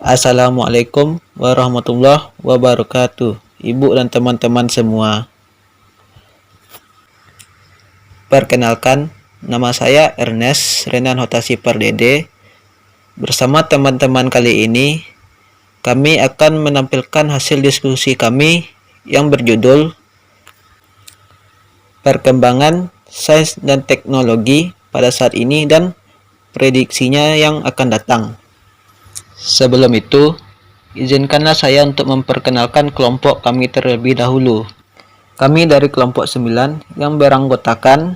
Assalamualaikum warahmatullahi wabarakatuh, Ibu dan teman-teman semua. Perkenalkan, nama saya Ernest Renan Hotasi Pardede. Bersama teman-teman kali ini, kami akan menampilkan hasil diskusi kami yang berjudul Perkembangan Sains dan Teknologi pada saat ini dan prediksinya yang akan datang. Sebelum itu, izinkanlah saya untuk memperkenalkan kelompok kami terlebih dahulu. Kami dari kelompok 9 yang beranggotakan,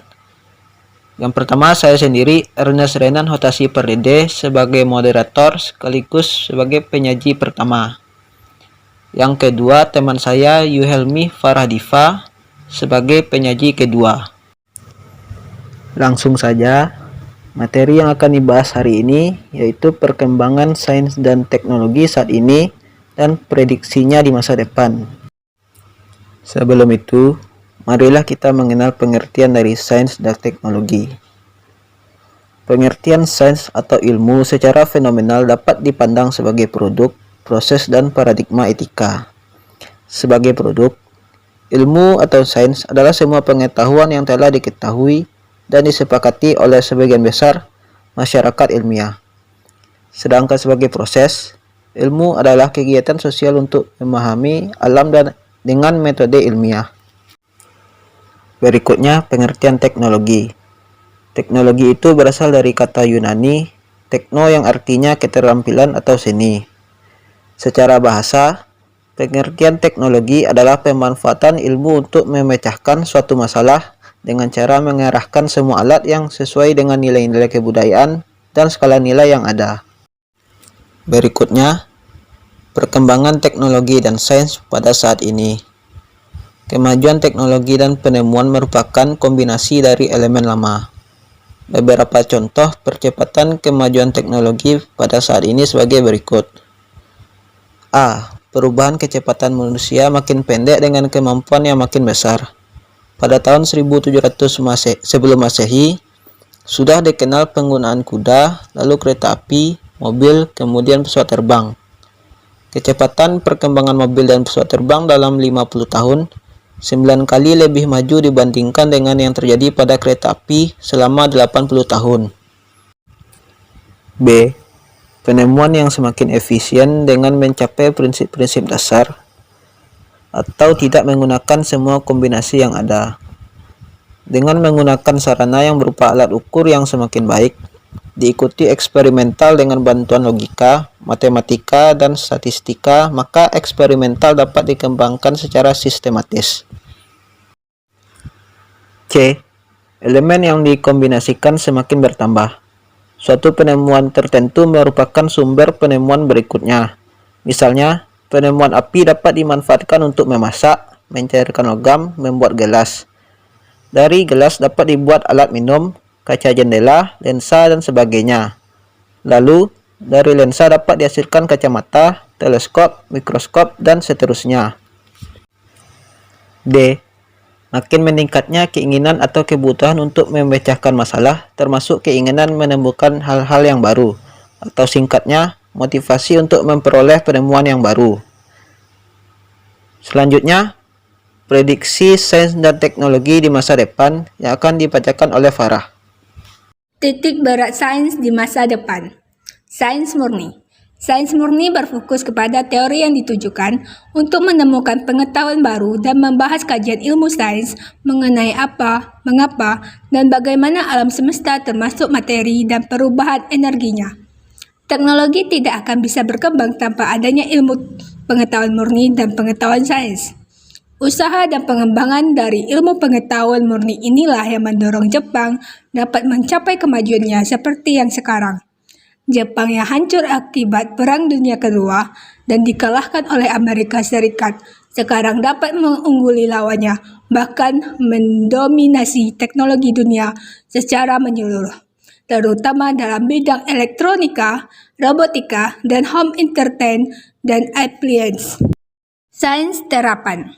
yang pertama saya sendiri, Ernest Renan Hotasi Pardede, sebagai moderator sekaligus sebagai penyaji pertama. Yang kedua, teman saya Yuhelmi Farhadifa sebagai penyaji kedua. Langsung saja, materi yang akan dibahas hari ini yaitu perkembangan sains dan teknologi saat ini dan prediksinya di masa depan. Sebelum itu, marilah kita mengenal pengertian dari sains dan teknologi. Pengertian sains atau ilmu secara fenomenal dapat dipandang sebagai produk, proses, dan paradigma etika. Sebagai produk, ilmu atau sains adalah semua pengetahuan yang telah diketahui dan disepakati oleh sebagian besar masyarakat ilmiah. Sedangkan sebagai proses, ilmu adalah kegiatan sosial untuk memahami alam dan dengan metode ilmiah. Berikutnya, pengertian teknologi. Teknologi itu berasal dari kata Yunani, tekno yang artinya keterampilan atau seni. Secara bahasa, pengertian teknologi adalah pemanfaatan ilmu untuk memecahkan suatu masalah dengan cara mengarahkan semua alat yang sesuai dengan nilai-nilai kebudayaan dan skala nilai yang ada. Berikutnya, perkembangan teknologi dan sains pada saat ini. Kemajuan teknologi dan penemuan merupakan kombinasi dari elemen lama. Beberapa contoh percepatan kemajuan teknologi pada saat ini sebagai berikut. A. Perubahan kecepatan manusia makin pendek dengan kemampuan yang makin besar. Pada tahun 1700 sebelum Masehi, sudah dikenal penggunaan kuda, lalu kereta api, mobil, kemudian pesawat terbang. Kecepatan perkembangan mobil dan pesawat terbang dalam 50 tahun, 9 kali lebih maju dibandingkan dengan yang terjadi pada kereta api selama 80 tahun. B. Penemuan yang semakin efisien dengan mencapai prinsip-prinsip dasar atau tidak menggunakan semua kombinasi yang ada. Dengan menggunakan sarana yang berupa alat ukur yang semakin baik, diikuti eksperimental dengan bantuan logika, matematika, dan statistika, maka eksperimental dapat dikembangkan secara sistematis. C. Elemen yang dikombinasikan semakin bertambah. Suatu penemuan tertentu merupakan sumber penemuan berikutnya. Misalnya, penemuan api dapat dimanfaatkan untuk memasak, mencairkan logam, membuat gelas. Dari gelas dapat dibuat alat minum, kaca jendela, lensa, dan sebagainya. Lalu, dari lensa dapat dihasilkan kacamata, teleskop, mikroskop, dan seterusnya. D. Makin meningkatnya keinginan atau kebutuhan untuk memecahkan masalah, termasuk keinginan menemukan hal-hal yang baru, atau singkatnya, motivasi untuk memperoleh penemuan yang baru. Selanjutnya, prediksi sains dan teknologi di masa depan yang akan dibacakan oleh Farah. Titik berat sains di masa depan. Sains murni. Sains murni berfokus kepada teori yang ditujukan untuk menemukan pengetahuan baru dan membahas kajian ilmu sains mengenai apa, mengapa, dan bagaimana alam semesta termasuk materi dan perubahan energinya. Teknologi tidak akan bisa berkembang tanpa adanya ilmu pengetahuan murni dan pengetahuan sains. Usaha dan pengembangan dari ilmu pengetahuan murni inilah yang mendorong Jepang dapat mencapai kemajuannya seperti yang sekarang. Jepang yang hancur akibat Perang Dunia Kedua dan dikalahkan oleh Amerika Serikat sekarang dapat mengungguli lawannya, bahkan mendominasi teknologi dunia secara menyeluruh, terutama dalam bidang elektronika, robotika, dan home entertain dan appliance. Sains terapan.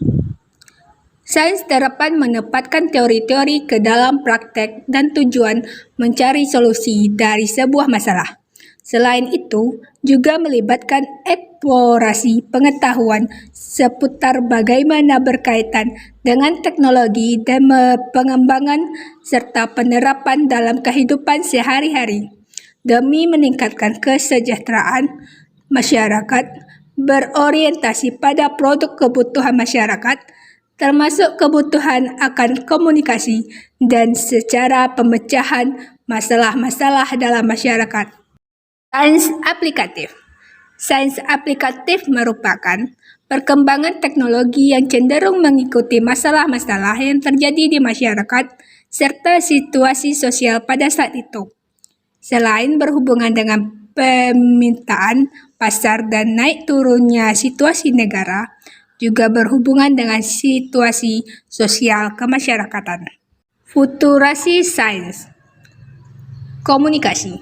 Sains terapan menempatkan teori-teori ke dalam praktek dan tujuan mencari solusi dari sebuah masalah. Selain itu, juga melibatkan eksplorasi pengetahuan seputar bagaimana berkaitan dengan teknologi dan pengembangan serta penerapan dalam kehidupan sehari-hari demi meningkatkan kesejahteraan masyarakat berorientasi pada produk kebutuhan masyarakat termasuk kebutuhan akan komunikasi dan secara pemecahan masalah-masalah dalam masyarakat. Sains aplikatif. Sains aplikatif merupakan perkembangan teknologi yang cenderung mengikuti masalah-masalah yang terjadi di masyarakat serta situasi sosial pada saat itu. Selain berhubungan dengan permintaan pasar dan naik turunnya situasi negara, juga berhubungan dengan situasi sosial kemasyarakatan. Futurasi sains. Komunikasi.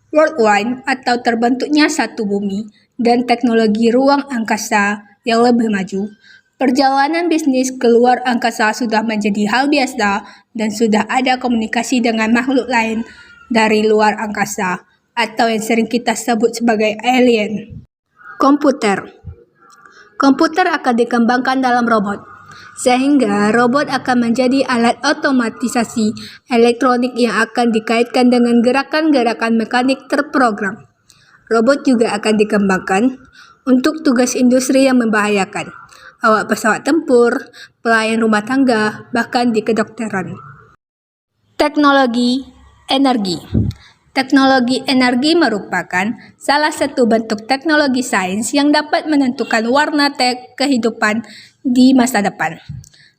Worldwide atau terbentuknya satu bumi dan teknologi ruang angkasa yang lebih maju. Perjalanan bisnis keluar angkasa sudah menjadi hal biasa dan sudah ada komunikasi dengan makhluk lain dari luar angkasa atau yang sering kita sebut sebagai alien. Komputer. Komputer akan dikembangkan dalam robot, sehingga robot akan menjadi alat otomatisasi elektronik yang akan dikaitkan dengan gerakan-gerakan mekanik terprogram. Robot juga akan dikembangkan untuk tugas industri yang membahayakan, awak pesawat tempur, pelayan rumah tangga, bahkan di kedokteran. Teknologi energi. Teknologi energi merupakan salah satu bentuk teknologi sains yang dapat menentukan warna kehidupan di masa depan.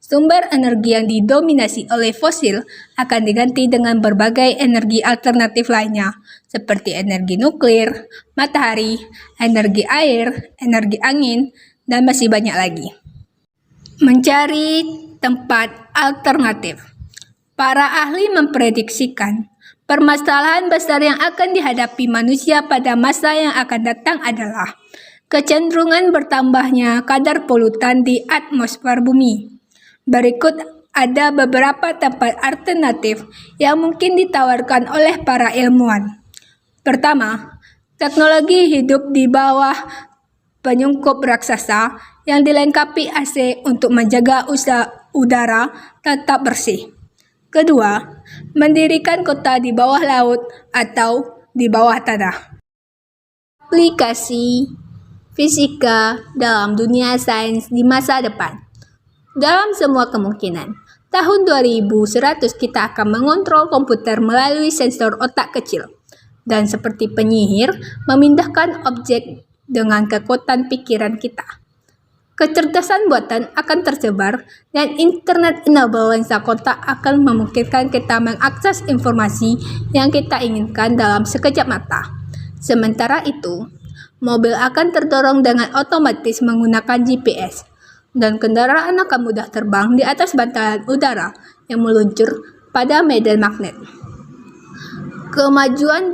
Sumber energi yang didominasi oleh fosil akan diganti dengan berbagai energi alternatif lainnya, seperti energi nuklir, matahari, energi air, energi angin, dan masih banyak lagi. Mencari tempat alternatif. Para ahli memprediksikan permasalahan besar yang akan dihadapi manusia pada masa yang akan datang adalah kecenderungan bertambahnya kadar polutan di atmosfer bumi. Berikut ada beberapa tempat alternatif yang mungkin ditawarkan oleh para ilmuwan. Pertama, teknologi hidup di bawah penyungkup raksasa yang dilengkapi AC untuk menjaga udara tetap bersih. Kedua, mendirikan kota di bawah laut atau di bawah tanah. Aplikasi fisika dalam dunia sains di masa depan. Dalam semua kemungkinan, tahun 2100 kita akan mengontrol komputer melalui sensor otak kecil dan seperti penyihir memindahkan objek dengan kekuatan pikiran kita. Kecerdasan buatan akan tersebar dan internet-enabled lensa kontak akan memungkinkan kita mengakses informasi yang kita inginkan dalam sekejap mata. Sementara itu, mobil akan terdorong dengan otomatis menggunakan GPS dan kendaraan akan mudah terbang di atas bantalan udara yang meluncur pada medan magnet. Kemajuan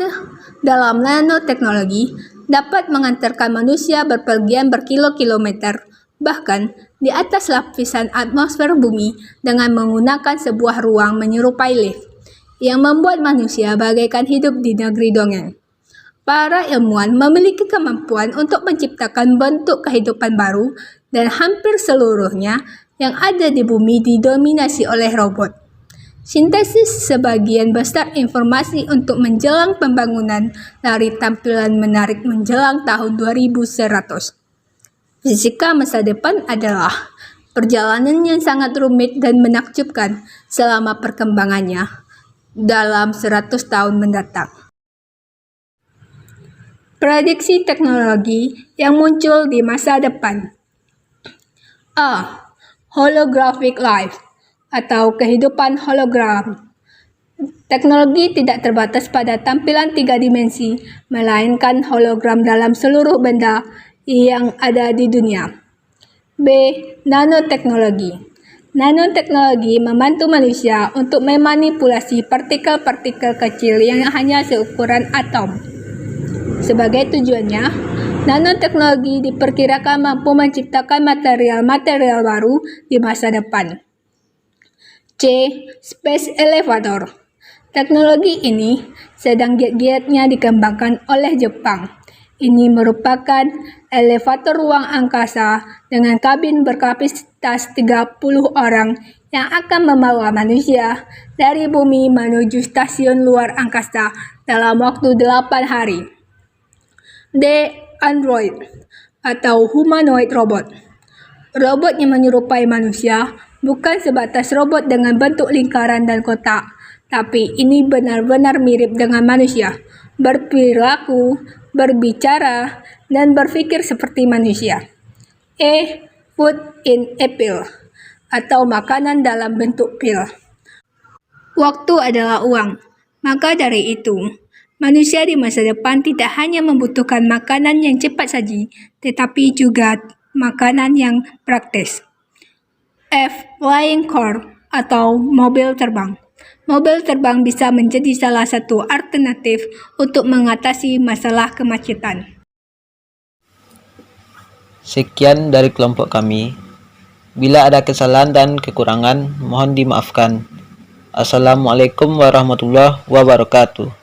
dalam nanoteknologi dapat mengantarkan manusia berpergian berkilo-kilometer bahkan di atas lapisan atmosfer bumi dengan menggunakan sebuah ruang menyerupai lift yang membuat manusia bagaikan hidup di negeri dongeng. Para ilmuwan memiliki kemampuan untuk menciptakan bentuk kehidupan baru dan hampir seluruhnya yang ada di bumi didominasi oleh robot. Sintesis sebagian besar informasi untuk menjelang pembangunan dari tampilan menarik menjelang tahun 2100. Fisika masa depan adalah perjalanan yang sangat rumit dan menakjubkan selama perkembangannya dalam 100 tahun mendatang. Prediksi teknologi yang muncul di masa depan. A. Holographic life atau kehidupan hologram. Teknologi tidak terbatas pada tampilan 3 dimensi, melainkan hologram dalam seluruh benda yang ada di dunia. B. Nanoteknologi. Nanoteknologi membantu manusia untuk memanipulasi partikel-partikel kecil yang hanya seukuran atom. Sebagai tujuannya, nanoteknologi diperkirakan mampu menciptakan material-material baru di masa depan. C. Space Elevator. Teknologi ini sedang giat-giatnya dikembangkan oleh Jepang. Ini merupakan elevator ruang angkasa dengan kabin berkapasitas 30 orang yang akan membawa manusia dari bumi menuju stasiun luar angkasa dalam waktu 8 hari. The Android atau Humanoid Robot. Robot yang menyerupai manusia bukan sebatas robot dengan bentuk lingkaran dan kotak, tapi ini benar-benar mirip dengan manusia, berperilaku, berbicara, dan berpikir seperti manusia. Food in a pill atau makanan dalam bentuk pil. Waktu adalah uang, maka dari itu, manusia di masa depan tidak hanya membutuhkan makanan yang cepat saji, tetapi juga makanan yang praktis. Flying car atau mobil terbang. Mobil terbang bisa menjadi salah satu alternatif untuk mengatasi masalah kemacetan. Sekian dari kelompok kami. Bila ada kesalahan dan kekurangan, mohon dimaafkan. Assalamualaikum warahmatullahi wabarakatuh.